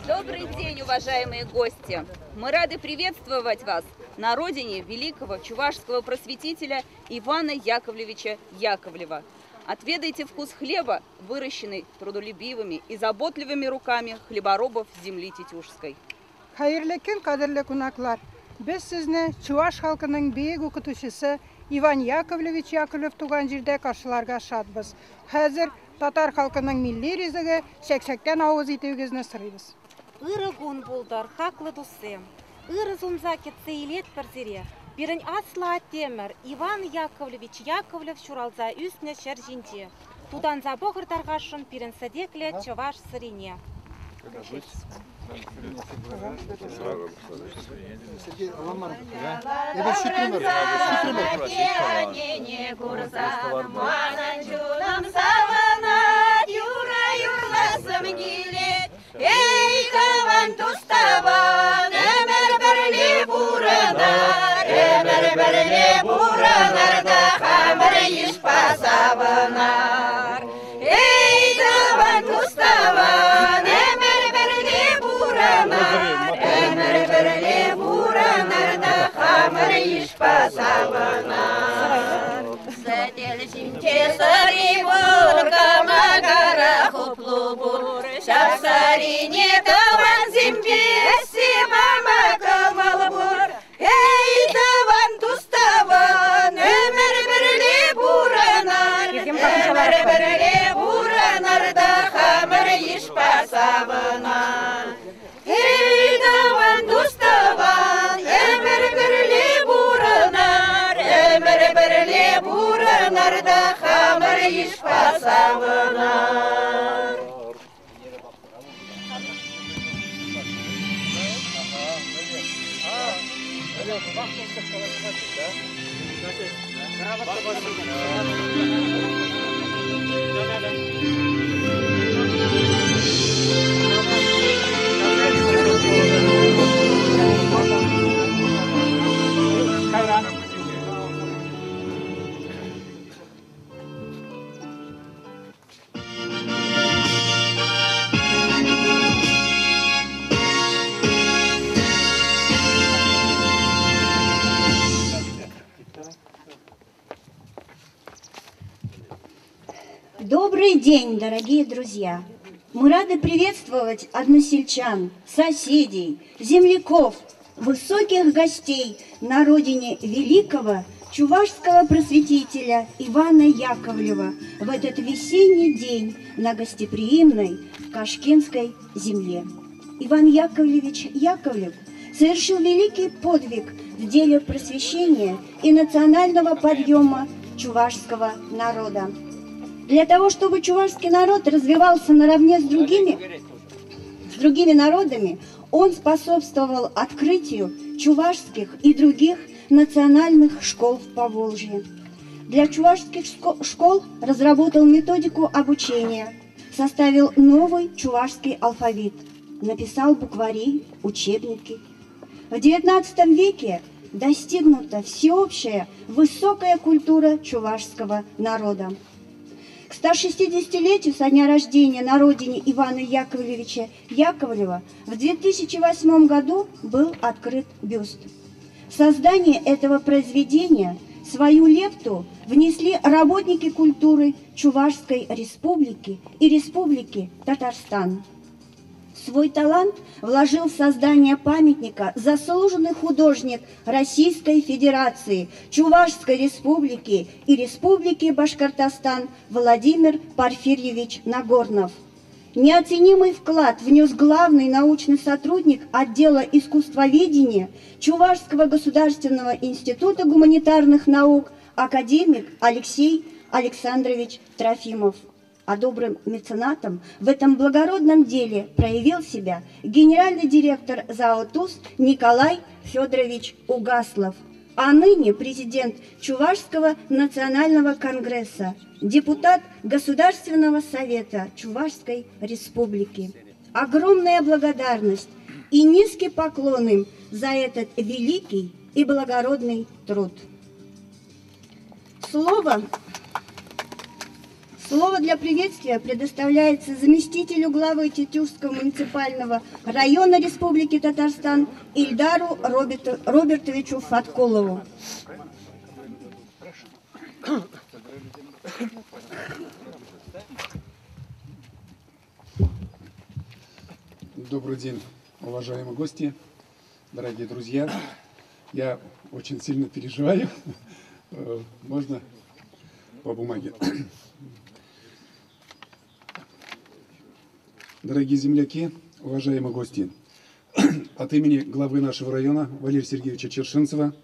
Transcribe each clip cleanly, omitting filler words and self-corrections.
Добрый день, уважаемые гости! Мы рады приветствовать вас на родине великого чувашского просветителя Ивана Яковлевича Яковлева. Отведайте вкус хлеба, выращенный трудолюбивыми и заботливыми руками хлеборобов земли Тетюшской. Хайырлы күн, кадерле кунаклар. Без сезне Чуваш халкының бейек укытучысы Иван Яковлевич Яковлев туган җирдә каршыларга шатбыз. Хәзер татар халкының милли ризыгы шәкшәктән авыз итүегезне сорыйбыз. Ырыгун булдар, хаклы дусым. Ыры зумза кетсе илет перзире. Бирен асла темер Иван Яковлевич Яковлев шуралза үсне шәрҗинде. Тудан за богыр таргашын пирен садекле Чуваш сырине. Добрый день, дорогие друзья! Мы рады приветствовать односельчан, соседей, земляков, высоких гостей на родине великого чувашского просветителя Ивана Яковлева в этот весенний день на гостеприимной Кашкинской земле. Иван Яковлевич Яковлев совершил великий подвиг в деле просвещения и национального подъема чувашского народа. Для того, чтобы чувашский народ развивался наравне с другими народами, он способствовал открытию чувашских и других национальных школ в Поволжье. Для чувашских школ разработал методику обучения, составил новый чувашский алфавит, написал буквари, учебники. В XIX веке достигнута всеобщая высокая культура чувашского народа. К 160-летию со дня рождения на родине Ивана Яковлевича Яковлева в 2008 году был открыт бюст. Создание этого произведения Свою лепту внесли работники культуры Чувашской республики и Республики Татарстан. Свой талант вложил в создание памятника заслуженный художник Российской Федерации, Чувашской Республики и Республики Башкортостан Владимир Порфирьевич Нагорнов. Неоценимый вклад внес главный научный сотрудник отдела искусствоведения Чувашского государственного института гуманитарных наук академик Алексей Александрович Трофимов. А добрым меценатом в этом благородном деле проявил себя генеральный директор ЗАО ТУЗ Николай Федорович Угаслов, а ныне президент Чувашского национального конгресса, депутат Государственного совета Чувашской республики. Огромная благодарность и низкий поклон им за этот великий и благородный труд. Слово для приветствия предоставляется заместителю главы Тетюшского муниципального района Республики Татарстан Ильдару Робертовичу Фаткулову. Добрый день, уважаемые гости, дорогие друзья. Я очень сильно переживаю. Можно по бумаге. Дорогие земляки, уважаемые гости, от имени главы нашего района Валерия Сергеевича Чершинцева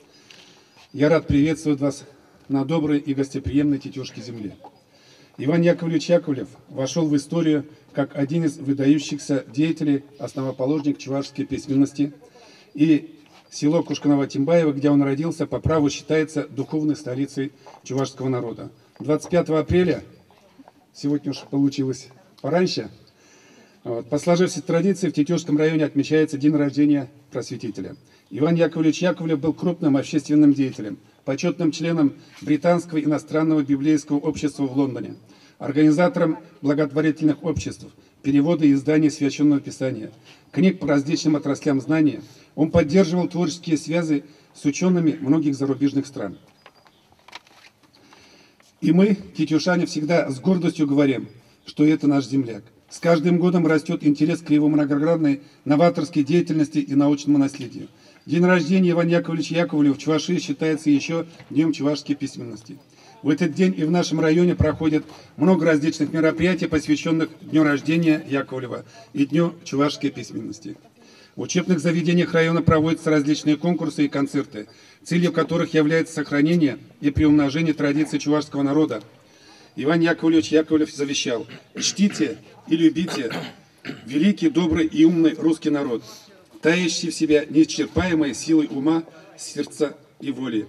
я рад приветствовать вас на доброй и гостеприимной Тетюшке земле. Иван Яковлевич Яковлев вошел в историю как один из выдающихся деятелей, основоположник чувашской письменности, и село Кушканово-Тимбаево, где он родился, по праву считается духовной столицей чувашского народа. 25 апреля, сегодня уж получилось пораньше, по сложившейся традиции в Тетюшском районе отмечается день рождения просветителя. Иван Яковлевич Яковлев был крупным общественным деятелем, почетным членом Британского иностранного библейского общества в Лондоне, организатором благотворительных обществ, перевода и издания Священного Писания, книг по различным отраслям знания. Он поддерживал творческие связи с учеными многих зарубежных стран. И мы, тетюшане, всегда с гордостью говорим, что это наш земляк. С каждым годом растет интерес к его многогранной новаторской деятельности и научному наследию. День рождения Ивана Яковлевича Яковлева в Чувашии считается еще Днем чувашской письменности. В этот день и в нашем районе проходит много различных мероприятий, посвященных Дню рождения Яковлева и Дню чувашской письменности. В учебных заведениях района проводятся различные конкурсы и концерты, целью которых является сохранение и приумножение традиций чувашского народа. Иван Яковлевич Яковлев завещал: «Чтите и любите великий, добрый и умный русский народ, таящий в себя неисчерпаемой силой ума, сердца и воли».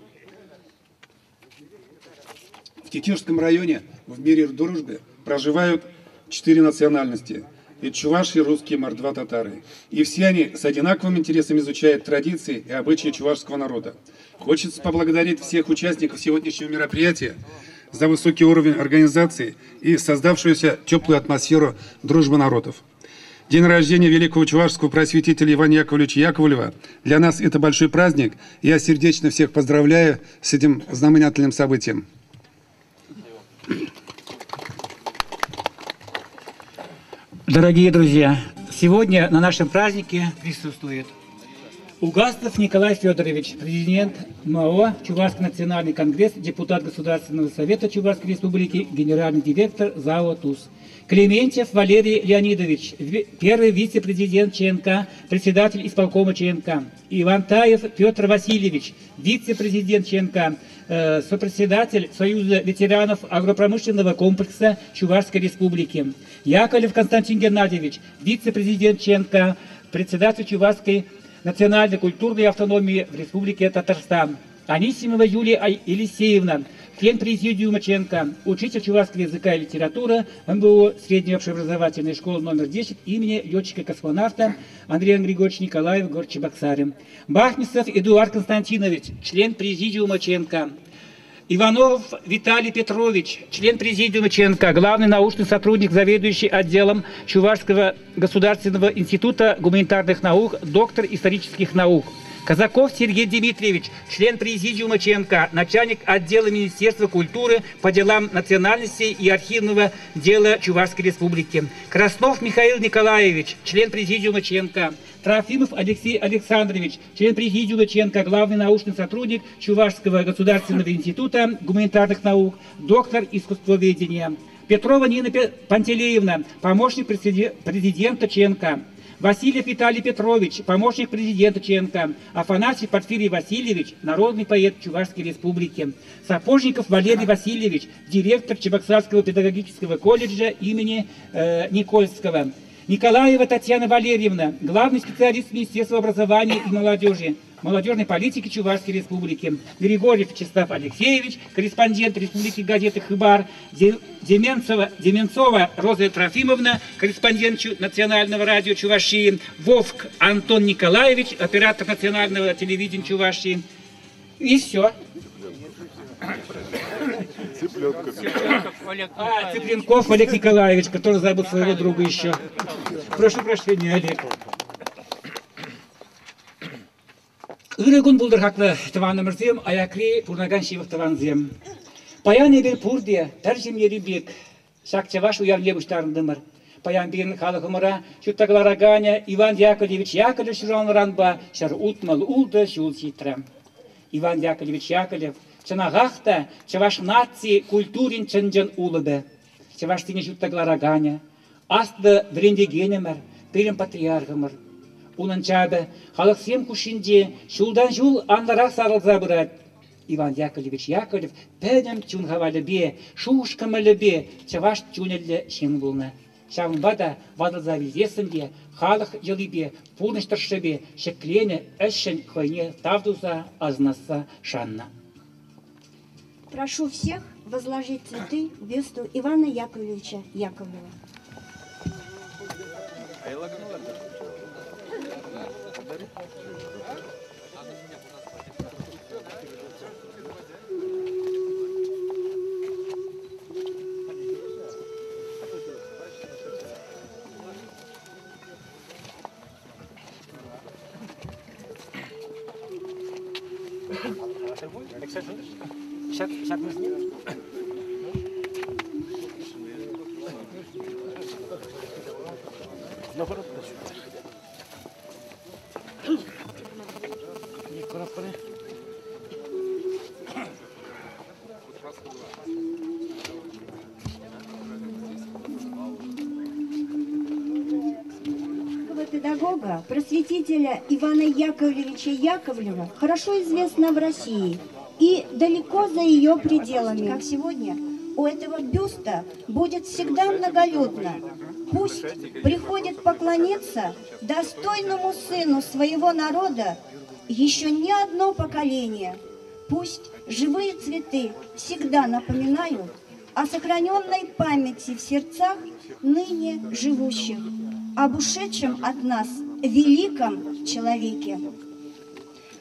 В Тетюшском районе в мире дружбы проживают 4 национальности. Это чуваши, русские, мордва, татары. И все они с одинаковым интересом изучают традиции и обычаи чувашского народа. Хочется поблагодарить всех участников сегодняшнего мероприятия за высокий уровень организации и создавшуюся теплую атмосферу дружбы народов. День рождения великого чувашского просветителя Ивана Яковлевича Яковлева для нас это большой праздник. Я сердечно всех поздравляю с этим знаменательным событием. Дорогие друзья, сегодня на нашем празднике присутствует Угаслов Николай Федорович, президент МАО Чувашский национальный конгресс, депутат Государственного совета Чувашской республики, генеральный директор ЗАО ТУЗ. Клементьев Валерий Леонидович, первый вице-президент ЧНК, председатель исполкома ЧНК. Ивантаев Петр Васильевич, вице-президент ЧНК, сопредседатель Союза ветеранов агропромышленного комплекса Чувашской республики. Яковлев Константин Геннадьевич, вице-президент ЧНК, председатель Чувашской национальной культурной автономии в Республике Татарстан. Анисимова Юлия Елисеевна, член президиума ЧНК, учитель чувашского языка и литературы МГУ средней общеобразовательной школы номер 10 имени летчика-космонавта Андрея Григорьевича Николаева, город Чебоксары. Бахмисов Эдуард Константинович, член президиума ЧНК. Иванов Виталий Петрович, член президиума ЧНК, главный научный сотрудник, заведующий отделом Чувашского государственного института гуманитарных наук, доктор исторических наук. Казаков Сергей Дмитриевич, член президиума ЧМК, начальник отдела Министерства культуры по делам национальности и архивного дела Чувашской Республики. Краснов Михаил Николаевич, член президиума ЧМК. Трофимов Алексей Александрович, член президиума ЧМК, главный научный сотрудник Чувашского государственного института гуманитарных наук, доктор искусствоведения. Петрова Нина Пантелеевна, помощник президента ЧМК. Васильев Виталий Петрович, помощник президента ЧМК. Афанасьев Порфирий Васильевич, народный поэт Чувашской Республики. Сапожников Валерий Васильевич, директор Чебоксарского педагогического колледжа имени Никольского. Николаева Татьяна Валерьевна, главный специалист Министерства образования и молодежи, молодежной политики Чувашской Республики. Григорьев Вячеслав Алексеевич, корреспондент Республики газеты «Хыбар». Деменцова Роза Трофимовна, корреспондент Национального радио Чувашии. Вовк Антон Николаевич, оператор национального телевидения Чувашии. И все. Цыпленков Олег Николаевич, который забыл своего друга еще. Прошу прощения, Олег. Ирегун булдыр хаклы тыванымырзем, аякри пурнаган шивых тыванзем. Паян ебер пурдия, тәржім еребек, шакчаваш уярле бұштарындымыр. Паян берін халықымыра, шүттағылараганя, Иван Яковлевич Яковлев шыранлыранба, шар утмал улды шул ситрам. Иван Яковлевич Яковлев, чанағақта, чаваш нации культурин чынжын улыбы. Чаваш тіне шүттағылараганя, асты брендегенемір, перім патриархымыр. Унын чабы, халық сем күшінде, шулдан жул анларақ сарылза бұрад. Иван Яковлевич Яковлев, пәдім чунғавалы бе, шушқымылы бе, чаваш чунелі шен болны. Шағынбада вадылза везесінде, халық жылы бе, пулныштыршы бе, шеклені әшін қойне тавдуза азнаса шанна. Прошу всех возложить цветы в бюсту Ивана Яковлевича Яковлева. Педагога, просветителя Ивана Яковлевича Яковлева хорошо известна в России и далеко за ее пределами. Как сегодня, у этого бюста будет всегда многолюдно. Пусть приходит поклониться достойному сыну своего народа еще не одно поколение. Пусть живые цветы всегда напоминают о сохраненной памяти в сердцах ныне живущих, об ушедшем от нас великом человеке.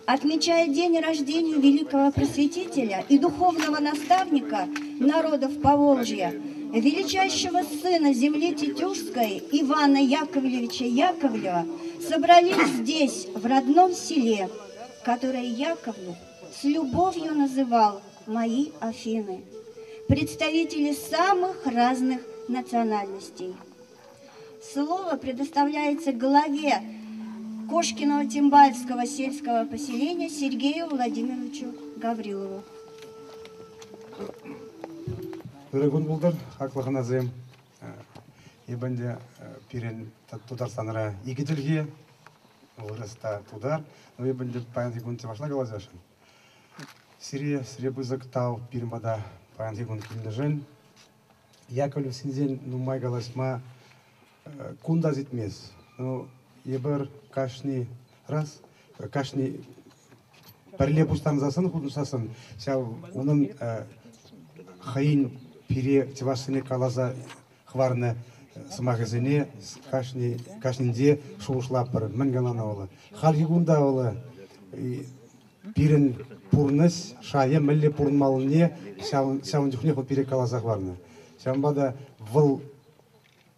Отмечая день рождения великого просветителя и духовного наставника народов Поволжья, величайшего сына земли Тетюшской Ивана Яковлевича Яковлева, собрались здесь, в родном селе, которое Яковлев с любовью называл «Мои Афины», представители самых разных национальностей. Слово предоставляется главе Кошкиного-Тимбаевского сельского поселения Сергею Владимировичу Гаврилову. Ирегун булдыр, хаклыгына зем. Ебенде пирен Татарстанра игидилге, вырыста тудар, но ебенде паянтигун тимашна галазашын. Сирия сребызык тау пирмада паянтигун килдежен. Яковлев синзен нумай галасма кунда зитмес. Ну ебер кашни раз, кашни парлебустан засын худусасын. Сяв унын хаин пире тивасыне калаза хварны смагазине кашнинде шушлапыр мінгалана олы. Халгигунда олы пирен пурныс шая мілі пурнмалыне сяун дюхне ход пире калаза хварны. Сямбада выл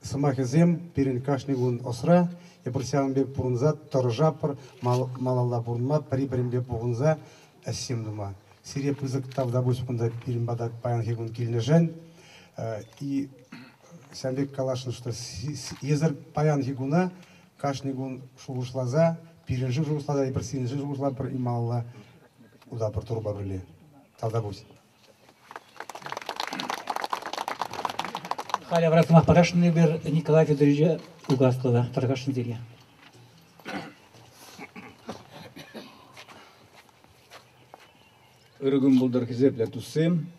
Сымахезем пирен кашнигун осра, я просян пурунза, торжапр, малалла пурунма, парипаримбе пурунза, ассим дума. Сирия пызык тавда буспунда пирен бадак паян хигун кильнежен, и сямбек калашын, что езер паян хигуна, кашнигун шулушлаза, пиренжи шулушлаза, и просинжи шулушлаза, и малалла уда портуруба брили. Тавда бусь. Халя вратмах парашный бер Николая Федоровича Угаслова, Таргашин зелье. Өргүн булдар хизеплер туссем,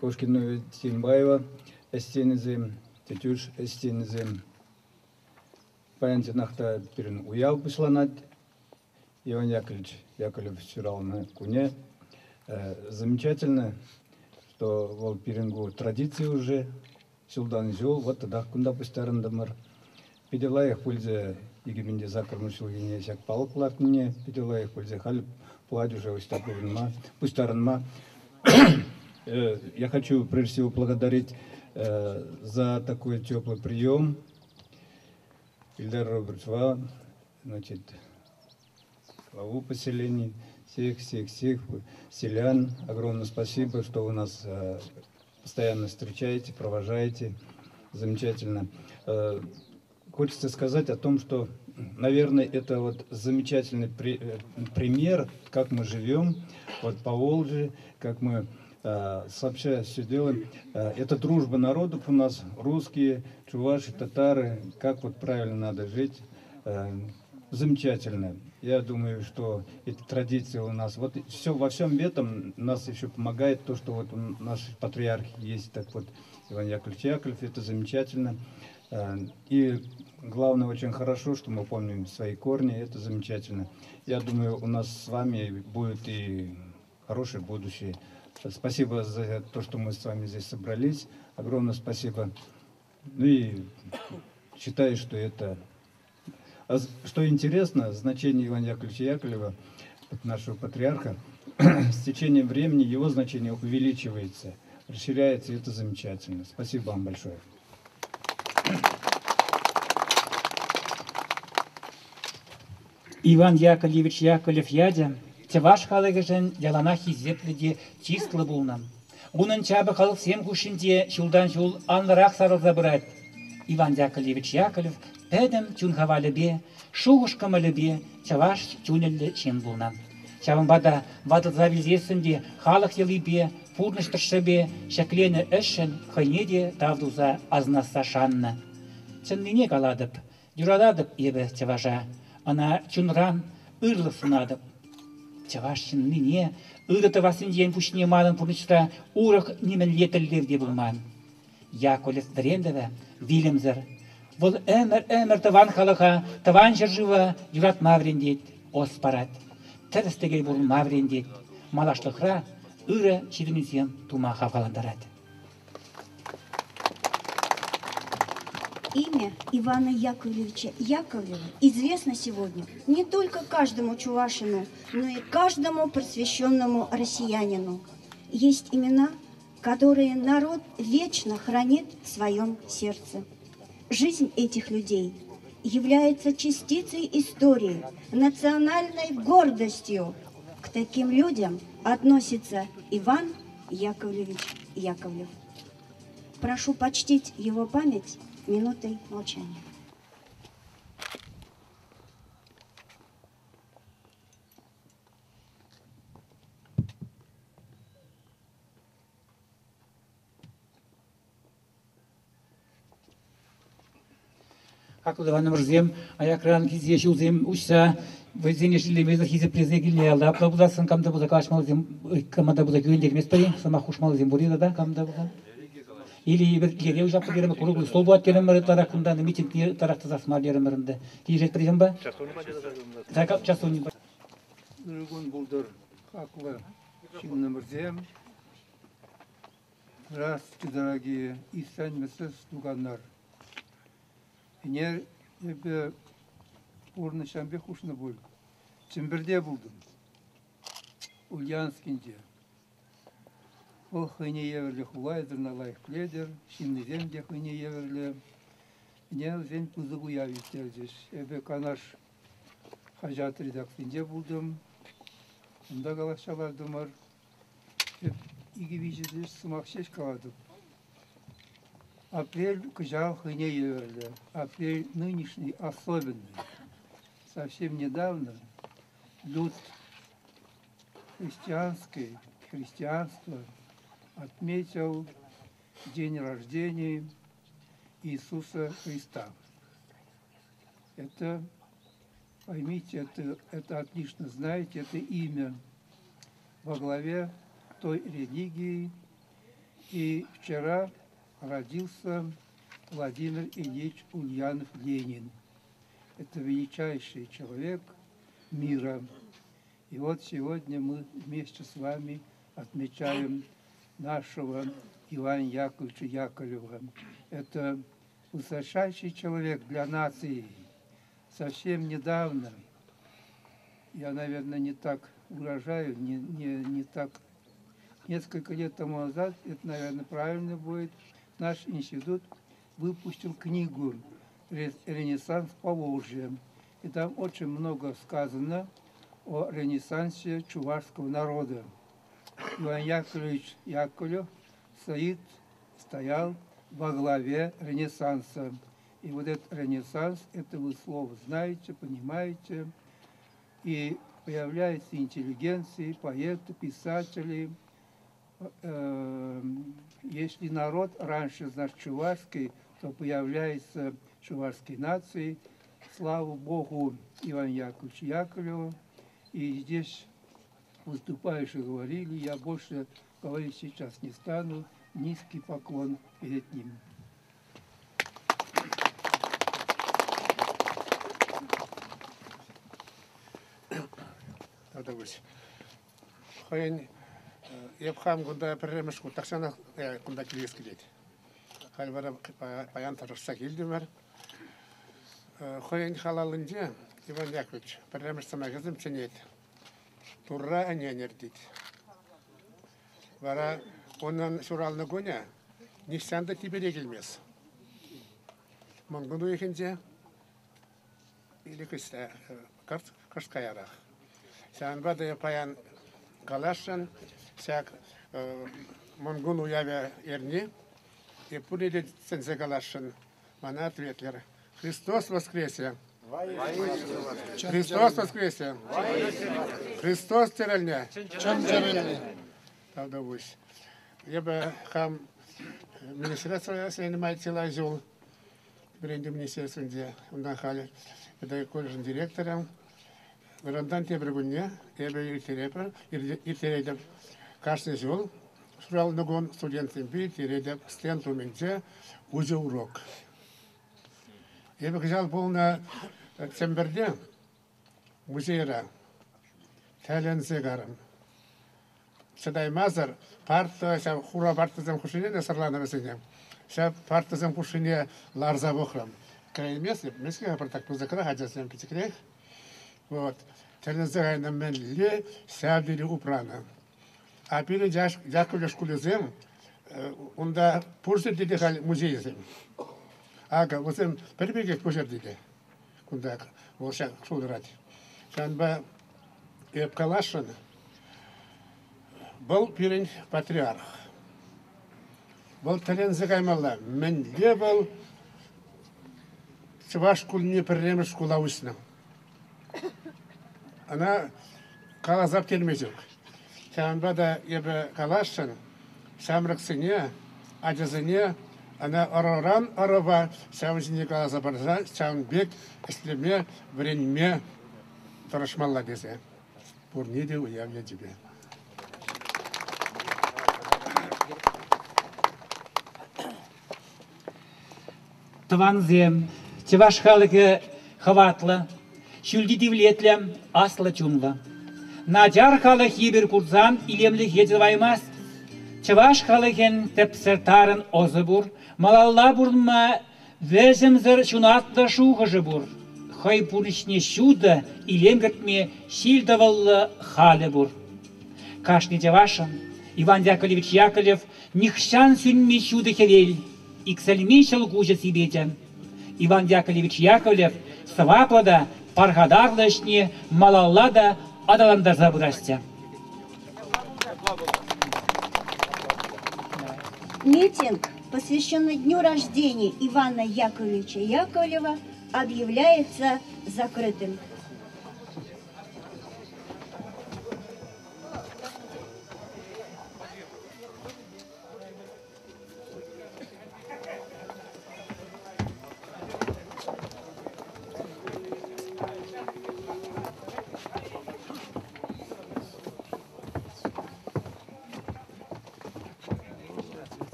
Кошкинове Тимбаева, эстенизем, Тетюш эстенизем, Паянтинахта пирин уял пышланат, Иван Яковлев сюрал на куне. Замечательно, что вол пирингу традиции уже, сюлдан зюл, вот тогда кунда пустарен дамар. Пидела их пользе егибенде закормышил гене сяк палок латне, пидела их пользе халь пладь уже пустаренма. Я хочу прежде всего благодарить за такой теплый прием Ильдар Робертова, значит, главу поселений, всех селян. Огромное спасибо, что вы нас постоянно встречаете, провожаете. Замечательно. Хочется сказать о том, что, наверное, это вот замечательный пример, как мы живем, вот по Волжье, как мы сообща все делаем. Это дружба народов у нас, русские, чуваши, татары, как вот правильно надо жить. Замечательно. Я думаю, что эти традиции у нас, вот все, во всем этом нас еще помогает то, что вот наш патриарх есть, так вот, Иван Яковлевич Яковлев, это замечательно. И главное, очень хорошо, что мы помним свои корни, это замечательно. Я думаю, у нас с вами будет и хорошее будущее. Спасибо за то, что мы с вами здесь собрались. Огромное спасибо. Ну и считаю, что это... Что интересно, значение Ивана Яковлевича Яковлева, нашего патриарха, с течением времени его значение увеличивается, расширяется, и это замечательно. Спасибо вам большое. Иван Яковлевич Яковлев ядя, Чаваш халыгыжын ялана хизепледе чистлы булнам. Бунын чабы халық сем кушинде шулдан шул анлырақ сарылза бұрат. Иван Яковлевич Яковлев пәдім чунхавалыбе, шуғышқымылыбе, Чаваш чунелі чен булнам. Чавымбада вадылза вилзесінде халық елыбе, пурныштыршыбе, шәклені ішін хайнеде тавдуза азнаса шанны. Чынныне каладып, юрададып ебі Чаваша, ана чунран ырлы сынадып. Чаваш чынныне ырыты васынден пушне мадын пурнышта урық немен летілдерде булман. Яковлев дірендіві вилімзір. Бұл әмір тыван халыға, тыван жыржыва юрат маврендет, ос парат. Тәрістігер бұл маврендет, малашлықра ыры шерінізен тума хаваландарат. Имя Ивана Яковлевича Яковлева известно сегодня не только каждому чувашину, но и каждому просвещенному россиянину. Есть имена, которые народ вечно хранит в своем сердце. Жизнь этих людей является частицей истории, национальной гордостью. К таким людям относится Иван Яковлевич Яковлев. Прошу почтить его память минутой молчания. Haklı Ivanovrзем, ayakran kiziye şulzem uçsa, vizene şilemezler hize prezegille aldı. Apla buzasın kamda buza kaçmalızem, kamada buza güvendekmez pari, sama hoşmalızem buraya da kamda buza. Или bir geriye uçapı gerime kurulu stol buat gerime tarakında, miting tarakta zasmal gerime. Kijet prezemba? Часовни. Өргүн булдар хаклы Чиннымырзем. Здравствуйте, дорогие исәнмесез туганнар. Мен ебе урнышамбе хушны бул. Чимбирде булдым. Ульяновскинде. ол хыне еверле хулайдыр налайх кледер, шиннезен де хыне еверле. Не зен пузыгу явитер здесь. Эбе канаш хажат редакцинде булдым. Онда галашалардым бар. Иги вижедеш сымақшеш каладым. Апрель кыжал хыне еверле. Апрель нынешний особенный. Совсем недавно люд христианство отметил день рождения Иисуса Христа. Это, поймите, это отлично знаете, это имя во главе той религии. И вчера родился Владимир Ильич Ульянов-Ленин. Это величайший человек мира. И вот сегодня мы вместе с вами отмечаем нашего Ивана Яковлевича Яковлева. Это высочайший человек для нации. Совсем недавно, я, наверное, не так выражаю, не так, несколько лет тому назад, это, наверное, правильно будет, наш институт выпустил книгу «Ренессанс Поволжья». И там очень много сказано о ренессансе чувашского народа. Иван Яковлевич Яковлев стоял во главе ренессанса. И вот этот ренессанс, это вы слово знаете, понимаете. И появляется интеллигенция, поэты, писатели. Если народ раньше, значит, чувашский, то появляется чувашской нации. Слава Богу, Иван Яковлевич Яковлеву. И здесь выступающие говорили, я больше говорить сейчас не стану. Низкий поклон перед ним. Хойн епхам гунда перемешку таксана гунда килес килет. Хальвара паян тарса килдимер. Хойн халалынже Иван Яковлевич перемеш самагызым ченет. Турра анянердит. Вара оннан шуралны гоня нишсанда тибере келмес. Мангуну екенже или кыста кашкаярах. Сәнбады паян галашын, сәк мангуну явя ерни, и пулили сензе галашын. Мана ответлер. Христос воскресе! Христос воскресе! Христос терельня! Правда бусь. Я бы хам министерство занимается лазил. Бренди министерство, где он нахали. Это колледж директором. Верандан тебрегуне, я бы иртередем каждый зол. Шурал ногон студентам бить, иртередем студенту меньше уже урок. Я бы хотел был на Цемберде музея Талензегаром. Седай Мазар, парта, хура партизан кушине на сарлана весене. Ся партизан кушине ларза бохрам. Край месте, месте так позакра хаджасем китикрех. Вот. Талензегар на менле сябили упрана. А перед Яковлев школезем, онда пурсет дедехал музеезем. Ага, вот им перебегет пожар деде. Кунда волшак шулрать. Шанба Эпкалашин был пирень патриарх. Был Талензегай мала. Менле был чувашку не перемеш школа усна. Она калазап келмезек. Шанбада ебе калашин, шамраксыне, аджазыне, она ороран орова, шамжине калазапарза, шамбек, слеме, вреньме, тарашмалла десе. Пурниде уявля тебе. Тванзе, чеваш халыке хаватла, шүлдидивлетле асла чунла. Наджар халы хибер курзан илемли хедзаваймас. Чеваш халыкен тепсертарын озыбур, малалла бурма веземзер шунатла шухажы бур. Хай пуришне шуда илемгертме шилдавалла халы бур. Кашни чевашын, Иван Яковлевич Яковлев, нихшан сюнми чудо хевель, и к сальмишел гужа сибетя. Иван Яковлевич Яковлев, сваплада, паргадарлашни, малаллада, адаланда забрастя. Митинг, посвященный дню рождения Ивана Яковлевича Яковлева, объявляется закрытым.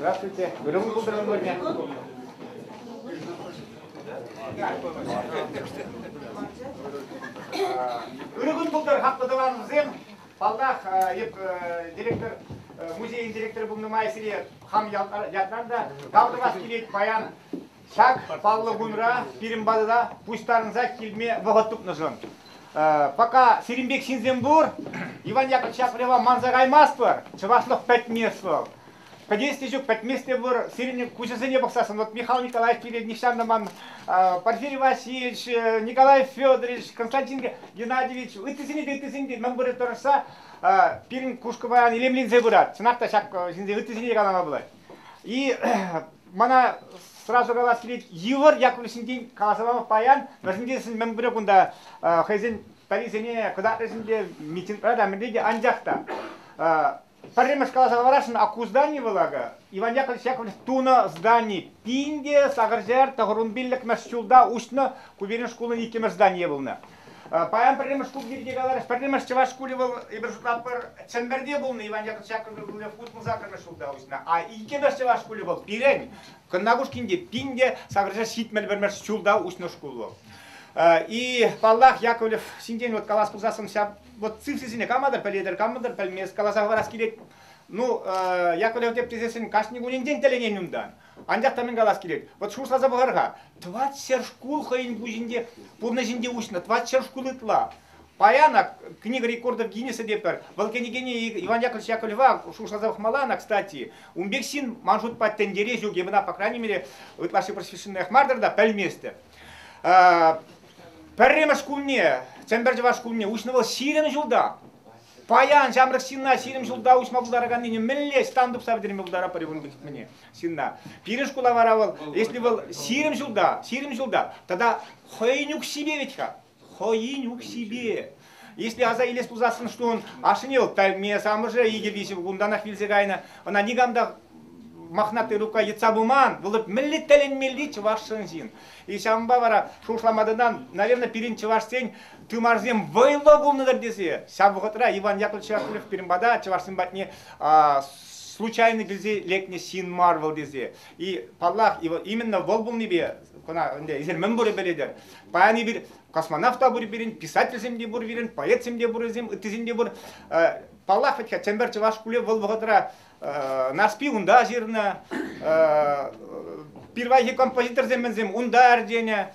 Здравствуйте. Үрігін бұлдар хақпыдыван зем, балдақ директор, музейін директоры бұңны майсыре хам ятнарда, дағдывас келейді баян, шак, баллы ғунра, пирімбадыда, пуштарынза келме вғыттып нұжын. Пока Серимбек Синзембур, Иван Яковлевич Яковлева манзағаймас бір, чывашлық пәтмес был. Подействие жук, пятместе был, Сирин кучасы не боксасан. Вот Михаил Николаевич перед Нишандаман, Порфирий Васильевич, Николай Федорович, Константин Геннадьевич, ытысыне, мен бір тұрса, пирин кушкабаян илемлин зебурат. Сынақта шак ытысыне қалама было. И мана сразу қалас келет, Евор Яковлевичтен қаласабамы паян, мәсіндесін мен бір күнда хайзен тарисене кудатысынде митинг прада, мендеге анжақта. Парремеш каласа варашын аку зданий вылага, Иван Яковлевич Яковлев туна зданий пинде, сагаржар, тагырунбиллик мәшчулда, ушна, куверин школы никемеш здание вылна. Паян парремеш школ гирге галараш, парремеш чеваш школе выл, ибршутапыр Ченберде вылна, Иван Яковлевич Яковлев вылна, футбол закармеш шулда ушна. А икемеш чеваш школе выл, пирен, кыннагушкинде пинде, сагаржар ситмел вермеш шулда ушна школ выл. И Паллах Яковлев синдень вот калас пузасан вся вот цифры камадар пелмес каласа варас килет. Ну Яковлев деп тезесин кашни гунин день телененюмдан. Анжак тамин калас килет. Вот шушла забагарга. 20 школ хайын бужинде пурнажинде ушна 20 школы тла. Паяна книга рекордов Гиннеса депер. Волкенигене Иван Яковлевич Яковлева шушла забахмалана, кстати. Умбексин манжут по тендерезю гемна по крайней мере вот ваши просвещенные хмардарда пельместе. Паррема шкулне, Чемберджева шкулне, ушнывал сирем жылда. Паян, жамрак синна, сирем жылда, ушма булдараган не мелле, стандуп савдерем булдара паривун мне синна. Пирен школа воровал, если был сирем жылда, тогда хойнюк себе ведьха, хойнюк себе. Если аза илес пузасын, что он ашинел, тальме, сам уже игер висел, гунданах вильзегайна, она нигамда махнатый рука яцабуман, вылып миллителен милли чувашын зин. И шамба вара шушламадынан, наверное, перин чувашсен, ты марзем вайло был надо десе. Шабухатра Иван Яковлевич Яковлев перембада, чувашсын батне случайно гильзе лекне син марвел десе. И Паллах именно вол был небе, кона изер мембуре беледер. Паяни бир космонавта бур бирин, писатель земде бур бирин, поэт земде бур зем, ытыземде бур. Паллах ведь чембер чуваш куле вол бухатра наспи унда жирна, первый композитор земензем унда орденя,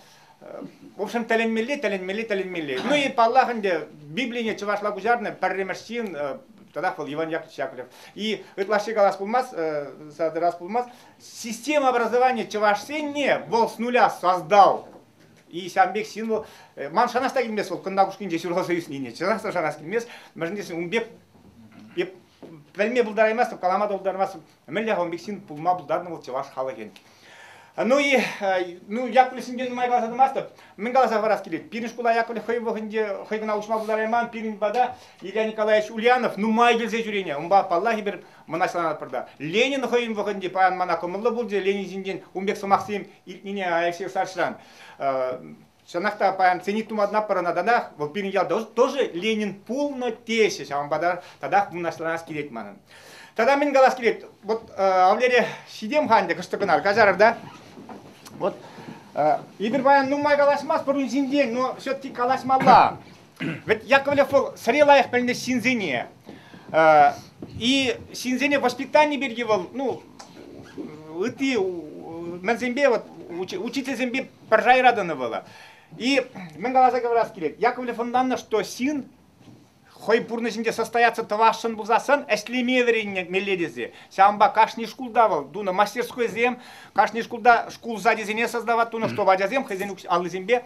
в общем тален милли. Ну и по Аллаханде Библия чувашла гужарна, парремерсин, тогда был Иван Яковлевич Яковлев. И это лаши галас пулмас, система образования чувашсене был с нуля создал. И Самбек символ, маншанас таким место, кандагушкин здесь уросоюз не чанас место, можно здесь умбек. Пельме булдараймас, каламада булдармас, мелля гомбексин пулма булдарнул чуваш халаген. Ну и Яковлев синген май глаза домаста, мен глаза варас келет. Пирин школа Яковлев хайгна ушма булдарайман, пирин бада, Илья Николаевич Ульянов, ну май гельзе жюрения, умба паллахи бер манаслана прода. Ленин хайгн ваханде паян манако мылла булде, Ленин синген умбек самахсим ильнине Алексей Саршран. Шанахта паян ценитум одна паранадана, в пирин ял тоже Ленин полно тесис, а он бада тогда манаслана скелет манан. Тогда мен галас келет. Вот авлере сидем ханде кыштыгынар кажаров, да? Вот Ибербаян ну май галасмас порун зинден, но все-таки каласмалла. Ведь Яковлев срелаях пельне синзине. И синзине воспитание бергивал, ну, ты мензембе вот учитель зембе поржай радана была. И мен галаса говорас келет. Яковлев онданна, что син хой пурнышінде состояться твашын бұлзасын, әшлеме веренне меледезе. Сямба кашни шкулда был, дуна мастерской зем, кашни шкулда шкул сзади зене создавать, туна что вадязем, хозяин аллы зембе,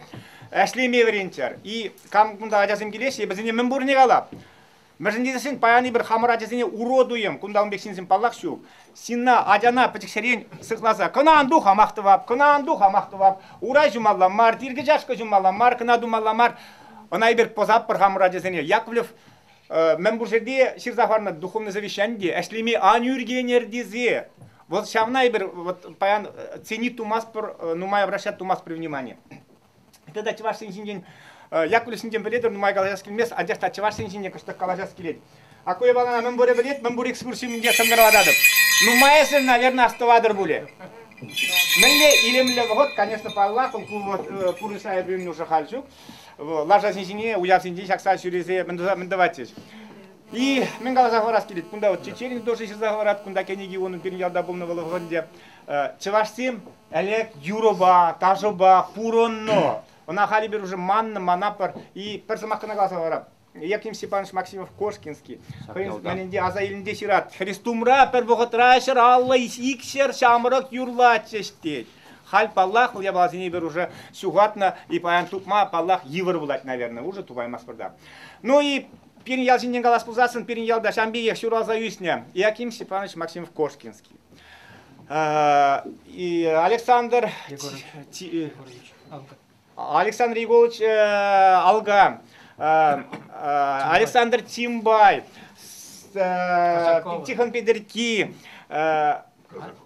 әшлеме веренчер. И кам кунда вадязем келеші, бізіне мембурне қалап. Мәжіндесін паяны бір хамыр ажазіне уродуем, кунда он бексинзім паллақ шук. Синна ажана пачексерен сықласа, кынан духа мақтывап, урай жумалламар, дирге жашқа жумалламар, кына думалламар. Она бір позап бір хамыр ажазіне. Яковлев, мен бұл жерде ширзахварна духовный завещание, әшлеме анюргенердезе. Вот шавна бір паян ценит тумас пір, нумай обращать тумас при внимание. Это да чеваш сенжин Яковлев сенден біледі, нумай қалажас келмес, адяшта чеваш сенжинне күшті қалажас келеді. Акой балана мен боре білет, мен боре экскурсиумге сындырвададым. Нумай сен, наверное, астывадыр бұле. Менде илемлі вғот, конечно, паллах, он курышай бүйімін уже хальчук. Лажа сенжине, уяв сенжин, шақса сүрезе, мен даватеш. И мен қалажақ варас келеді. Күнда вот Чечерин тоже шырзақ варат, күнда кенеги оның перін ялда болны болы вғынде. Чевашсем, әлек, юроба, тажоба, пуронно. Она халибер уже манна, манапар и персамахкана глаза вараб. Яким Степанович Максимов Кошкинский. Мененде азаилинде сират. Христумра пербоготрашер Алла икшер шамрак юрлачештеть. Халь паллах, я балазине бер уже сюгатно и паян тупма паллах евр булать, наверное, уже тупай маспорда. Ну и перин ялзинен галас пузасын, перин ялда шамбиех сюрал заюсня. Яким Степанович Максимов Кошкинский. И Александр Егорович Алга, Александр Тимбай, Тихон Педерки,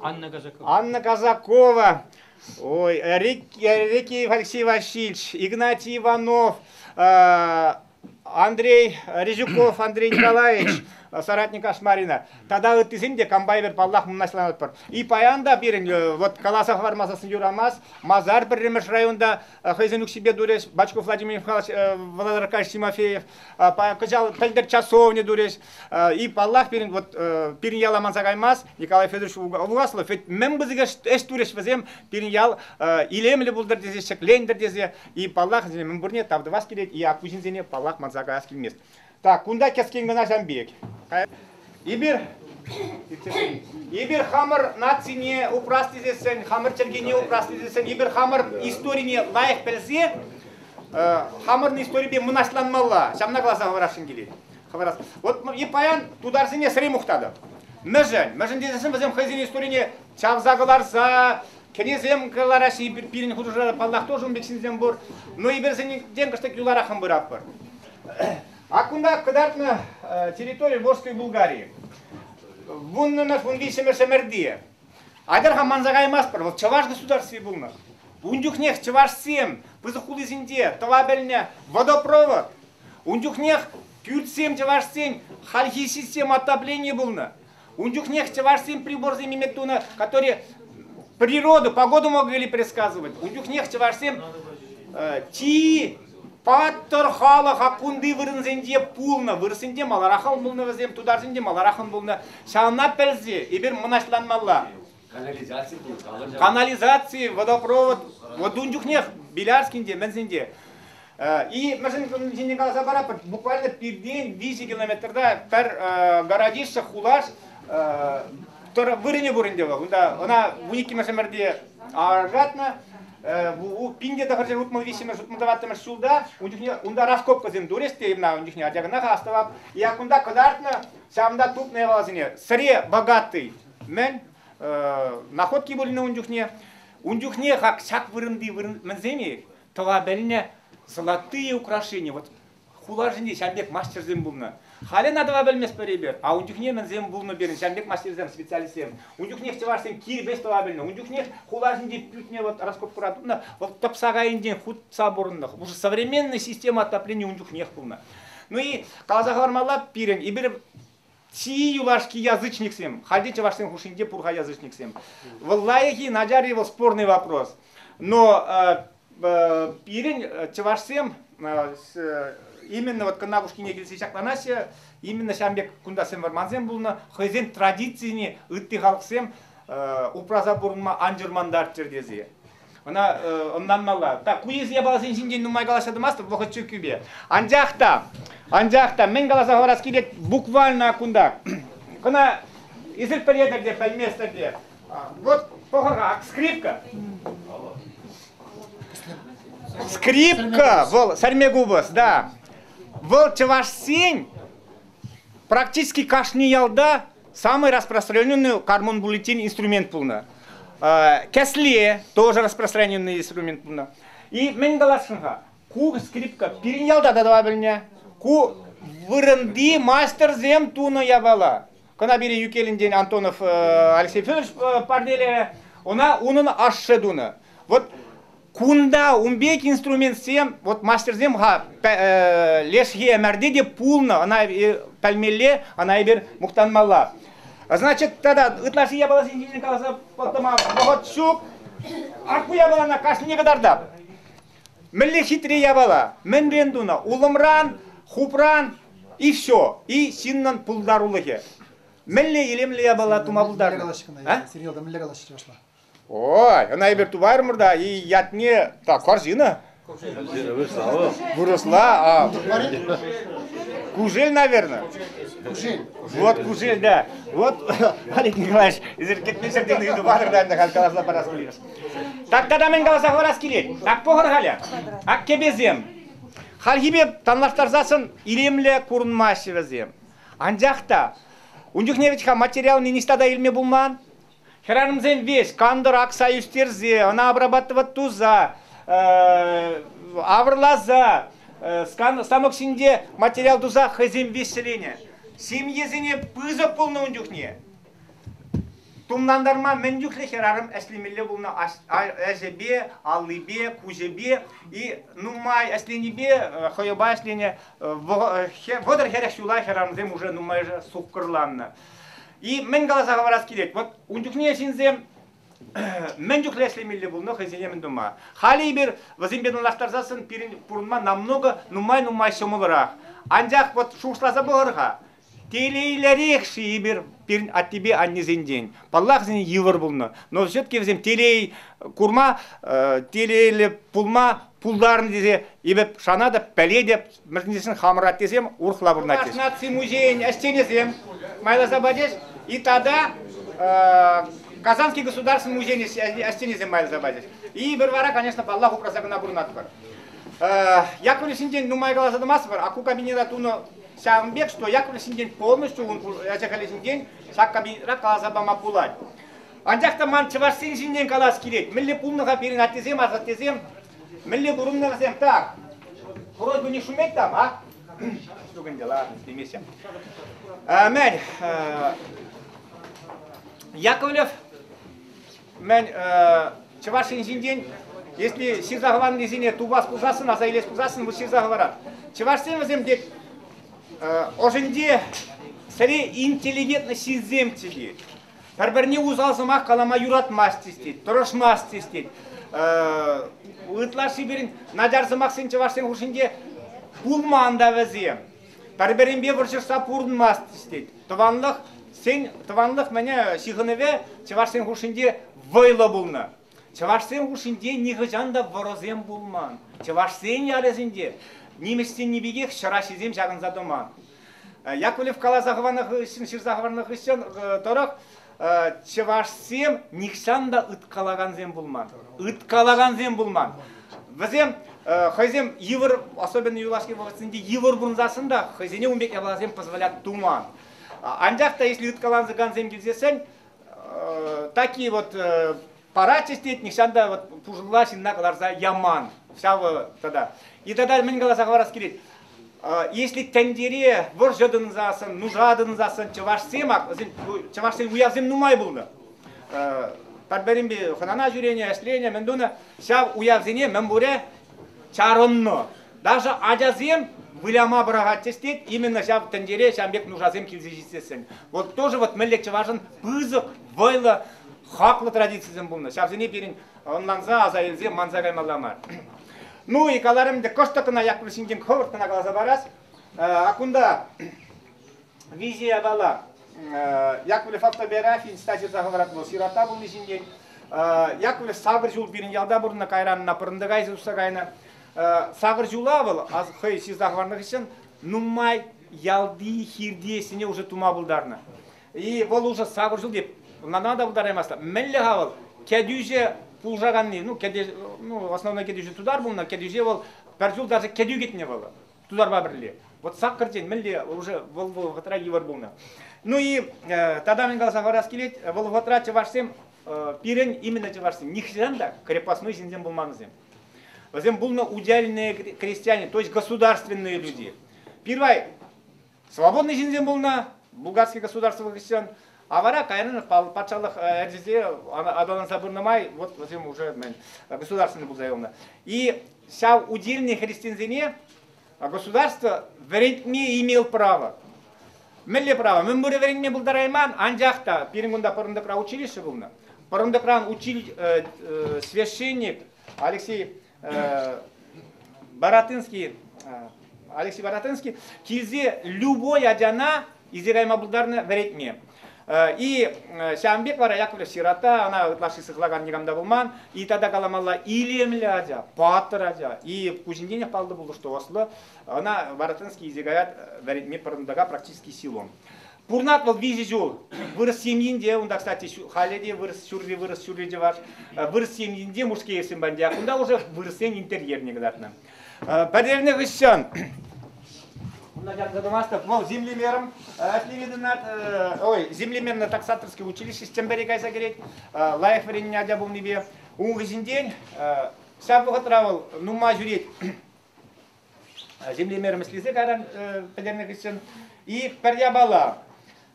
Анна Казакова, ой, Рекиев Алексей Васильевич, Игнатий Иванов, Андрей Резюков, Андрей Николаевич, соратник Ашмарина. Тогда вот изимде камбайбер паллах мунасланат пар. И паянда бирен вот Каласов вармасасын юрамас, Мазар Берремеш районда хозяинук себе дурес, Бачков Владимир Михайлович, Владимир Аркадьевич Тимофеев, качал Пельдер Часовни дурес, и паллах бирен вот бирен яла мансагаймас, Николай Федорович Угаслов, ведь мембызыга эш туреш вазем бирен ял илемли булдар дезе, шеклендер дезе, и паллах мембурне тавдывас келет, и акузинзене паллах мансагайас келмест. Так, кунда кескенгана жамбек. Ибир хамыр нацине упрастизесен, хамыр чергене упрастизесен, ибир хамыр историне лайық білсе, хамырны истории мұнашланмалла. Шамна глаза варашын келеді. Вот и паян тударсыне сыры мұқтады. Мәжін дезесін бізем хазин историне чавзағыларса, кенезем каларашы пирин художада паллах тоже бексинзем бор, но ибирсыне ден кыштак юларахын бұрап бар. Акунда кадартна территория Волжской Булгарии. Вон нас вон висимер семердия. Адарха манзагай маспар, вот чаваш государстве был нас. Ундюхнех чаваш сем, пызахулы зинде, тавабельня, водопровод. Ундюхнех кют сем чаваш сем, хальхи система отопления был на. Ундюхнех чаваш сем прибор зимиметуна, которые природу, погоду могли предсказывать. Ундюхнех чаваш сем Паттыр халы хакунды вырынзенде пулна, вырысынде маларахал булна вазем, тударзенде маларахал булна. Шална пельзе, ибир мынашланмалла. Канализации, водопровод, водунджухнех, Белярскинде, Мензенде. И машинка казабара буквально пердень 10 километрда пер городище хулаш, вырыне бурындева. Она в уники машинерде аргатна. У пинде да харжер утмал висимер утматаваттамер сулда, унда раскопка зем дуресте имна ундихня адягнаха аставап, и акунда кадартна самда тупная вазине. Сре богатый мен находки были на ундюхне как шак вырынды менземе, тавабельня золотые украшения. Вот хулажине шамбек мастер зем булна. Хале надо вабельмес перебер, а ундюхне мензем булна берен шамбек мастер зем специалистем. Ундюхне хтеварсем кир без тавабельна. Ундюхне хулажинде пютне вот раскопку радуна, вот топсагайнден худ сабурна. Уже современная система отопления ундюхне булна. Ну и казахармала пирен и бир ти юлашки язычник сем. Ходите вашим хушинде пурха язычник сем. Валлахи наджаривал спорный вопрос. Но пирен чевашсем именно вот канагушкине гельсичак ланасия, именно шамбек кундасем варманзем булна, хозяин традицияне ытты халксем упраза бурма анжермандар чердезе. Она оннан мала. Так, куез я баласын синден нумай галашадымасты, вохот чөкүбе. Анжақта, мен галаса хорас келет буквально акунда. Кына изір приедерде, пәлместерде. Вот, похорға, скрипка. Скрипка, вол, сармегубас, да. Вол чавашсень, практически кашни ялда, самый распространенный кармон-буллетин инструмент полна. Кесле, тоже распространенный инструмент полна. И мен галашынға, ку скрипка, пирин ялда да два біліне. Ку вырынды мастер зем туна ябала. Кына бири юкелинден Антонов Алексей Федорович парделе, onun ашы дуна. Вот кунда умбек инструмент сем, вот мастер зем ха лешге мәрде де пулна, она пәлмелле, она ебер мухтанмалла. Значит, тогда ытлашы ябала сенденен каласа потома бохот шук, аку ябала на кашне кадарда. Мілле хитре ябала, мен рендуна, улымран, хупран, и все. И синнан пулдар улыхе. Мілле елемле ябала тума пулдар. Сериалда мілле калашы жашла. Ой, она ебер тувайр мұрда, и ятне, так, корзина. Выросла, кужель, наверное. Кужель. Вот кужель, да. Вот, Олег Николаевич, из кетмешерден үйді батырдайында қалқаласына парас көлеміз. Так, тогда мен қаласа хорас келет. Так, похор халя. Ак кебезем. Халхибе танлаштарзасын илемле курынмашы везем. Анжақта, ундюхневичха материал ненистада илме булман. Херанымзен весь, кандыр акса юстерзе, она обрабатывает туза, аврлаза, станок синде материал туза хазем веселение. Семьезіне пызы пулны ундюхне. Тумнандарма мен дюхле херарым әслемелі бұлна әжебе, аллыбе, кужебе и нумай әсленебе, хойоба әслене водыр херек шулай херарымзем уже нумай же суккырланны. И мен галаса говорас келет. Вот ундюхне синзем мен дюхле әслемелі бұлны хазенемен дума. Хали бір вазимбеден лаштарзасын пирин пурынма намного нумай шомылырақ. Анжақ вот шушлаза бұғырға. Телейлерек шибер пирин от тебе аннезендень. Паллах зен евр булна. Но все-таки взем телей курма, телейле пулма, пулдарны дезе, ибе шанада пеледе, мернесен хамрат дезем, урхла бурнатес. Наци музей остенезем, майла забадеш, и тогда Казанский государственный музей остенезем майла забадеш. И бервара, конечно, Паллаху прозагна бурнатвар. Яковлев синден нумай галазадамас бар, аку кабинета туно Сямбек, что Яковлев синден полностью, он ячакали синден, сак кабинета галазабама пулать. Анжақта ман чывашсен синден калас келет. Мілле пулныға перин аттезем, азаттезем, мілле бұрынныға зем. Так, вроде бы не шуметь там, а? Стуган дела, стемесем. Мен, Яковлев, мен чывашсен синден, если сирзағыван дезине тубас кузасын, аза елес кузасын, бұл сирзағыварат. Чывашсен візем дек, оженде сәре интеллигентно синзем тебе. Бір-біріне ұзалзымақ қалама юратмас тестет, тұрышмас тестет. Ұйтлар шиберін наджарзымақ сен чывашсен ұшынде пулманда візем. Бір-бірін бе вұршырса пұрынмас тестет. Тыванлық мәне сиғыныве чывашсен ұшынде вайлы бұлны. Чывашсен ұшынде неғыжанда вырозем бұлман. Чывашсен ярезінде неместен небегек шыра шезем жағын задыман. Яковлев калазағыванық үшін, шырзағыванық үшін тұрық чывашсем никшанда ыткалаган зем бұлман. Ыткалаган зем бұлман. Візем, хайзем евр, особенно юлашки вовцінде евр бұрынзасында, хайзене умбек ябалазем позволят туман. Анжақта, если ыткаланзыган зем келзесен, такие вот пара чистеть, никшанда вот пужылла шиннақларза яман. Вся тогда. И тогда мен галасаға барас келет. Если тендере вор жадынзасын, нужадынзасын, чывашсем уявзем нумай бұлды. Парберим бе ханана жүрение, әслене, мен дуна, ша уявзене, мен бұре чарынны. Даже ажазем выляма бұрағат тестет, именно ша тендере, ша бек нужазем келзежістесін. Вот тоже вот меллек чывашын пызық, вайлы, хақлы традициязем бұлды. Шавзене перін онланза, азайылзем, манзагаймаламар. Ну и каларымды коштакына Яковлев синден ховыртына қаласа барас. Акунда визия бала. Яковлев автобиографии, статья заговорат был сирота был синден. Яковлев сагыр жул бирин ялда бурна кайран напырында гайзы усагайна. Сагыр жула был, аз хай сиздахварны гышын, нумай ялди хирдесине уже тума булдарна. И вол уже сагыр жул деп, надо булдараймаста. Мелле хавал, кедюже пулжаганны, ну, основной кедюже тудар булна, кедюже вол, пержул даже кедю кетне было. Тудар бабрле. Вот сагыр день, мелле уже вол гатра евар булна. Ну и тогда мен галса варас келет, вол гатра чевашсем, пирен именно чевашсем. Нихрен крепостной зинзем булманзем. Возем булна удельные крестьяне, то есть государственные люди. Первый свободный зинзем булна, булгарский государственный крестьян. А вара кайрын патшалық әржезе адалан сабырнамай, вот возем уже государственный был заемно. И вся удельные христианзине государство верентме имел право. Мелле право. Мы были верентме был дарайман, анжахта, перенгунда парындакра училище булна. Парындакран священник Алексей Баратынский, кизе любой адяна изирайма булдарны веретме. И Шамбек вара Яковлев сирота, она лаши сыхлаган негамда булман, и тогда каламалла илемле адя, патыр адя, и в кузинденях палды булды, что ослы, она Баратынский изигаят веретме парындага практически силом. Пурнат был визи жол, вырос семьинде, он, кстати, халеде вырос сюрреде ваш, вырос семьинде мужские симбандиак, он уже вырос интерьер негодатно. Подерных еще. Землемером, землемер на таксаторское училище, с Темберикай загореть, лайф времени адя был небе. Угрызен день, вся бухотравал, ну мажуреть. Землемером слезы, когда подерных еще. И перьябала.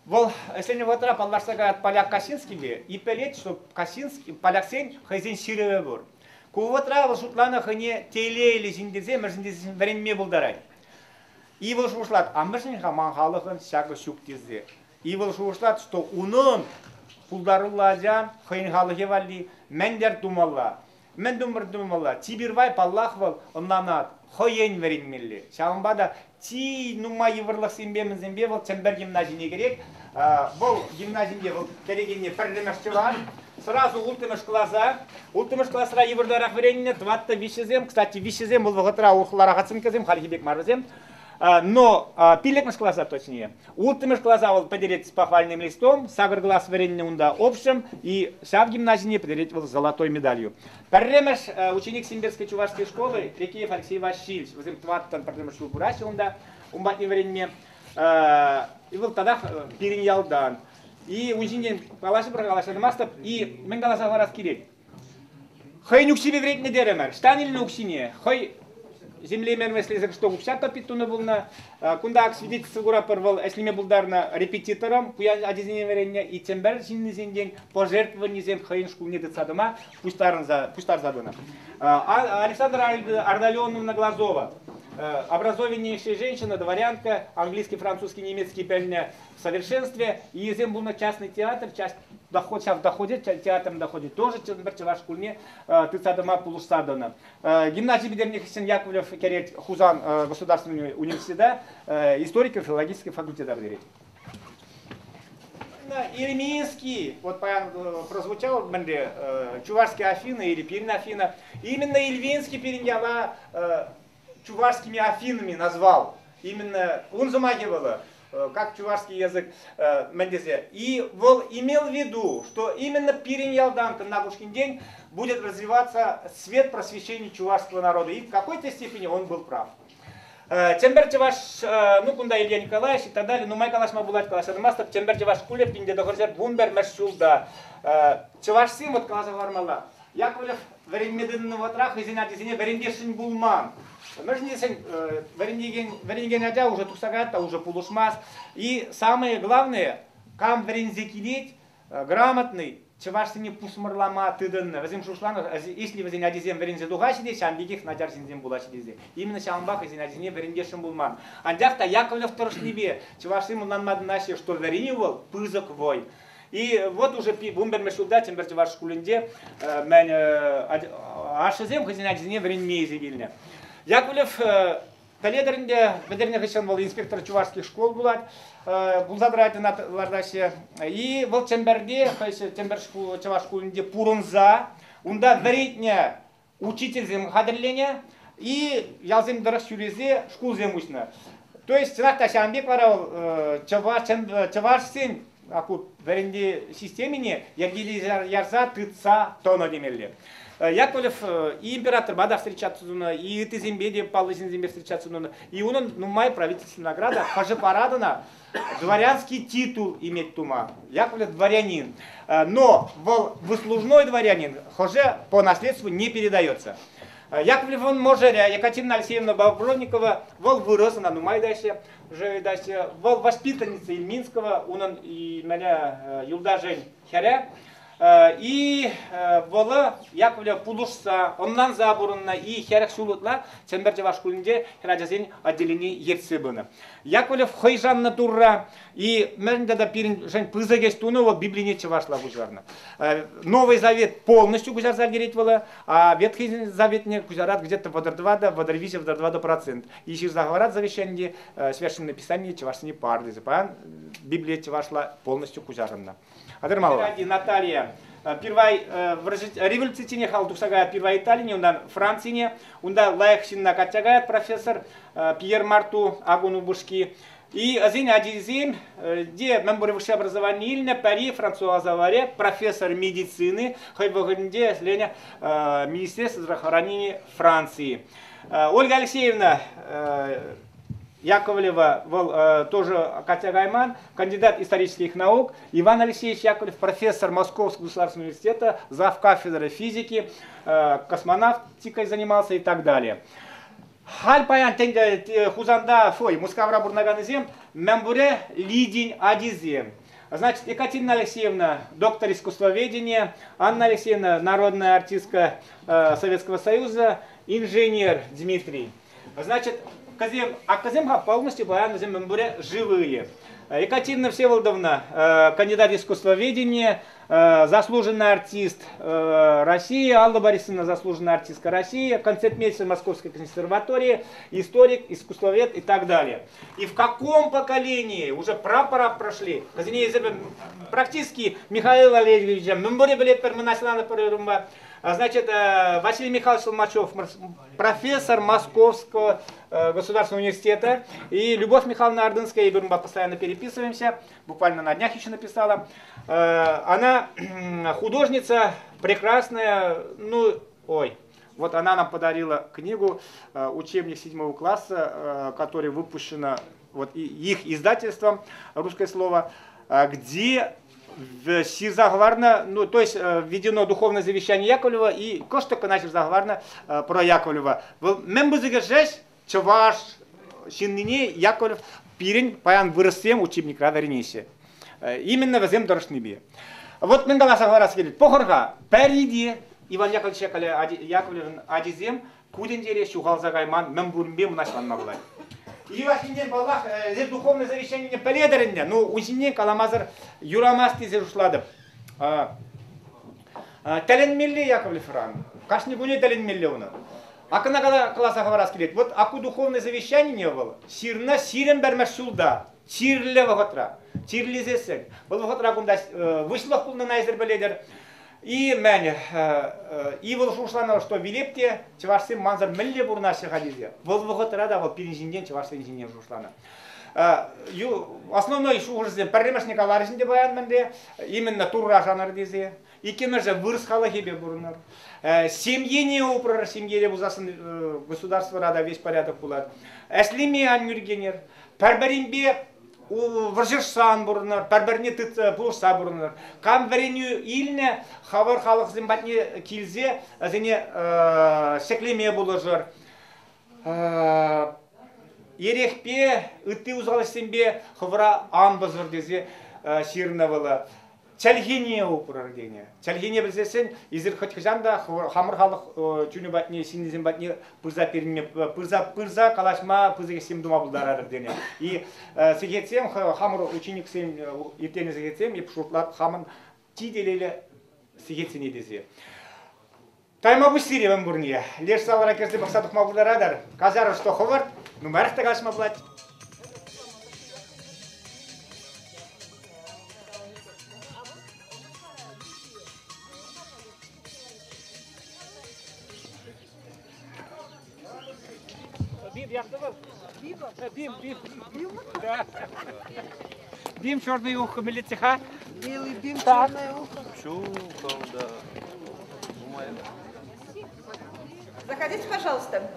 Вол, если не вот рап, Аллах сагает поляк Касинский, и пелет, что Касинский, поляк сень, хазин сиреве бор. Кувот рава шутлана хане теле или зиндезе, мерзиндезе время был дарай. И вол шушлат, а мерзин хаман халахан всяко шуктезе. И вол шушлат, что унун пулдарулладжан, хайн халахе вали, мендер думалла, мен думалла, тибирвай паллах вол, оннанат, хойен веренмелли. Шамбада ти нума еврлах симбемен зембе вол Чембер гимназине керек. Бұл гимназине вол керегене перлемешчеван. Сразу ултымыш классра еврдарах веренне, 20 вишезем. Кстати, вишезем был вогатра ухлара хацинказем, халихибек марзем. Но пилекмыш класса точнее. Ултымыш класса вол подереть с похвальным листом, сагр глаз веренне унда общим, и вся в гимназине подереть вол золотой медалью. Перлемеш ученик Симбирской чувашской школы, Рекеев Алексей Васильевич, возим тваттан перлемеш шулпураси унда, умбатни веренне. И вот тогда переялдан. И узинген палаши прогалаши мастап, и мен галаса варас кирет. Хай нуксибе вредне деремер, штанили нуксине, хай землемер веслезек что гупсята питуна булна, кундак свидетельство гура порвал, если мне булдарна репетитором, пуя адизине веренне, и тембер синнизен день пожертвование зем хайн шкулне децадома, пустар задона. Александра Ардаленовна Глазова. Образованнейшая женщина, дворянка, английский, французский, немецкий пельня в совершенстве. И зем был на частный театр, часть доходит, театром доходит тоже, ваш шкульне, ты садома полусадона. Гимназия Бедерних Сен Яковлев Керет Хузан, государственный университет, историко-филологический факультет обдерет. Ильминский, вот прозвучал чувашские Афины или Пирин Афина. Именно Ильвинский переняла чувашскими Афинами назвал. Именно он замагивал, как чувашский язык Мендезе. И вол имел в виду, что именно Пирин-Ялданка на Гушкин день будет развиваться свет просвещения чувашского народа. И в какой-то степени он был прав. Тембер чуваш, ну кунда Илья Николаевич и так далее, ну май калаш мабулать калаш адмастер, тембер чуваш куле пинде дохорзер бумбер мершулда. Чуваш сим вот каласа вармала. Яковлев веренмеденного траха извинять извиня верендешин булман. Веренген адя уже тусагата, уже полушмас. И самое главное, кам верензекилить, грамотный, чевашсине пусмарлама тыдынны. Возим шушлан, если возим адизем верензе дугасиде, шамбегих надяр зинзем булашидезе. Именно шамбах извин адизне верендешин булман. Андяхта Яковлев торшнебе, чевашсим уланмад наши, что веренивал, пызок вой. И вот уже бумбер мешулда, темберти ваш шкулинде, ашезем хазинадизне веренме изегильне. Яковлев Пеледерінде бедерне хышан был инспектор чувашских школ булат. Булзадрайды лардаще. И был чемберде, хайше чембер чуваш школінде пурунза. Унда веритне учитель зем хадерление и ялзем дырыш юрезе школ зем учна. То есть ценах Амбек варал чаваш сен аку веренде системине ергили ярза тыца тоно демелли. Яковлев и император Бада встречаться нужно, и ты зембеде Павлович зембе встречаться нужно. И он май правительственная награда, хоже парадана, дворянский титул иметь тума. Яковлев дворянин. Но выслужной дворянин хоже по наследству не передается. Яковлев он может, Екатерина Алексеевна Бобровникова, вол вырос, она нумай дальше, живет дальше, вол воспитанница Ильминского, он и меня Юлда Жень Херя. И вола Яковлев пулушса, оннан забурунна и херах шулутла, цемберже вашкулинде хераджазин отделение ерцебына. Яковлев хойжанна турра, и мернда да пирин жень пызагестуну, вот Библии чевашла гужарна. Новый Завет полностью гужарза геретвала, а Ветхий Завет не гужарат где-то водордвада, водорвизе водордвада процент. И еще заговорат завещание, священное писание чевашни парды, запаян Библия чевашла полностью гужарна. Наталья. Первой революции халдусагая первой Италии, ундан Франции, ундан лайхсинна катягает профессор Пьер Марту Агунубушки. И азин адизим, где мембры высшего образования Ильна, Пари, Франсуаза Варе, профессор медицины, хайбогенде, Леня, Министерство здравоохранения Франции. Ольга Алексеевна Яковлева, тоже Катя Гайман, кандидат исторических наук, Иван Алексеевич Яковлев, профессор Московского государственного университета, зав. Кафедры физики, космонавтикой занимался и так далее. Халь паян хузанда фой, мускавра бурнаганызем, мембуре лидень адизем. Значит, Екатерина Алексеевна, доктор искусствоведения, Анна Алексеевна, народная артистка Советского Союза, инженер Дмитрий. Значит, Каземха полностью баян зембуре живые. Екатерина Всеволодовна, кандидат искусствоведения, заслуженный артист России, Алла Борисовна, заслуженная артистка России, концертмейстер Московской консерватории, историк, искусствовед и так далее. И в каком поколении уже прапора прошли? Практически Михаил Олегович, мембуре билет перманасилана перерумба. Значит, Василий Михайлович Солмачев, профессор Московского государственного университета, и Любовь Михайловна Ордынская, и мы постоянно переписываемся, буквально на днях еще написала. Она художница прекрасная, вот она нам подарила книгу, учебник 7 класса, который выпущена вот их издательством «Русское слово», где заговарно, то есть введено духовное завещание Яковлева и кое-что начал заговарно про Яковлева. Мембузыгажеш чаваш шиннине Яковлев пирень паян вырастем учебник радаринесе. Именно в зем дорожныбе. Вот Менгала заговарас говорит, похорга, перейди Иван Яковлевич Яковлев адизем, кудендере шугалзагайман мембурмбе мунашланмаглай. И вашинден балах, здесь духовное завещание не поледеренде, но усинен каламазар юрамасти зерушладып. Телен милли Яковлев ран, кашни гуне телен милли уна. Акына класса говорас келет, вот аку духовное завещание не было, сирна сирен бермеш шулда, сирле вахотра, сирлизесек. Был вахотра кунда вышлых пулна найзер беледер. И мене, и вот ушло, что в Вилепте чевашцы манзар мелле бурнаши ходили. Вот выход рада, вот перенжинден чевашцы инженер ушло. Основной шухурзем перемешника ларисинде баянменде, именно турра жанр дизе. И кемеже вырсхала хебе бурнар. Семье не упрар, семье бузасын государство рада весь порядок пулат. Эслими анюргенер, перберимбе вржешсан бурнар, перберне тыт пулса бурнар. Кам вереню ильне хавар халах зимбатне килзе, зене секлеме буложар. Ерехпе ытты узалысембе хавра амбазыр дезе ширнавала. Чальгине упрардение. Чальгине білсесен, изір хотхжанда хамыр халық чүні батне, синезен батне пырза періне, пырза калашма пырзаге сем дума бұлдарадыр дене. И сегетсем, хамыр ученик сен ертені сегетсем, еп шуртлап хамын тиделелі сегетсене дезе. Тайма бусиревым бурния. Леш салара кезде мақсадық мабударадар. Казар что ховард, numерах тагаш маблать. Бим, черное ухо, милитиха. Белый бим, черное ухо. Заходите, пожалуйста.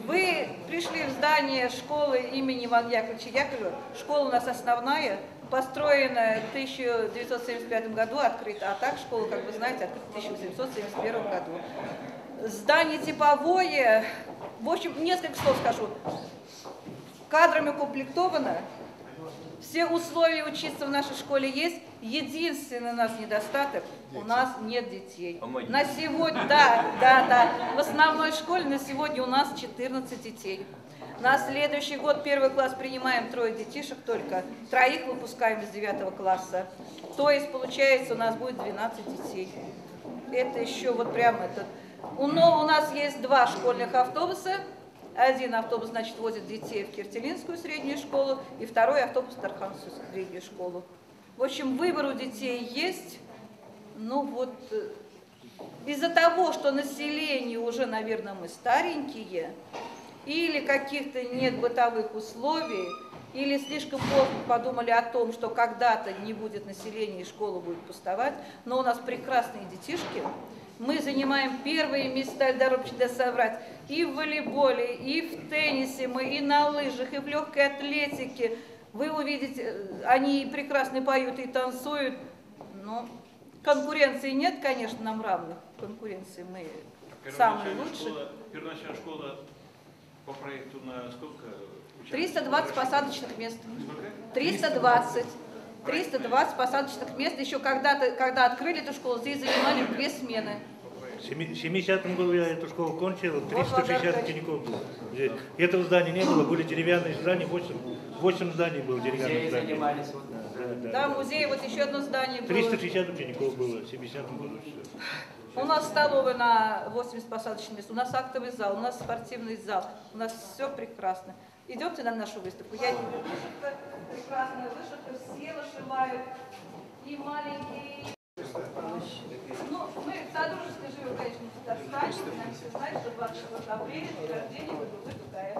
Вы пришли в здание школы имени Ивана Яковлевича Яковлева. Школа у нас основная, построена в 1975 году, открыта. А так школа, как вы знаете, открыта в 1871 году. Здание типовое. В общем, несколько слов скажу. Кадрами укомплектовано. Все условия учиться в нашей школе есть. Единственный у нас недостаток – у нас нет детей. На сегодня, да. В основной школе на сегодня у нас 14 детей. На следующий год первый класс принимаем 3 детишек только. 3 выпускаем из 9 класса. То есть, получается, у нас будет 12 детей. Это еще вот прям этот. Но у нас есть 2 школьных автобуса. Один автобус, значит, возит детей в Киртелинскую среднюю школу, и 2-й автобус в Тарханскую среднюю школу. В общем, выбор у детей есть. Ну вот, из-за того, что население уже, наверное, мы старенькие, или каких-то нет бытовых условий, или слишком поздно подумали о том, что когда-то не будет населения и школа будет пустовать, но у нас прекрасные детишки. Мы занимаем первые места, дорогу соврать, и в волейболе, и в теннисе мы, и на лыжах, и в легкой атлетике. Вы увидите, они прекрасно поют и танцуют. Но конкуренции нет, конечно, нам равных. Конкуренции мы самые лучшие. Первоначальная школа по проекту на сколько? 320 посадочных мест. Сколько? 320. 320 посадочных мест. Еще когда открыли эту школу, здесь занимали 2 смены. В 70-м году я эту школу кончил, 360 учеников было. Этого здания не было, были деревянные здания, 8 зданий было деревянных зданий. Да, музей, вот еще одно здание было. 360 учеников было в 70-м году. У нас столовая на 80 посадочных мест, у нас актовый зал, у нас спортивный зал, у нас все прекрасно. Идемте на нашу выставку. Я не вышивка, прекрасная вышивка, все вышивают, и маленькие. Ну, мы в Содружестве живем, конечно, в Татарстане, все знают, что 26 апреля день рождения ВДВ Тукая.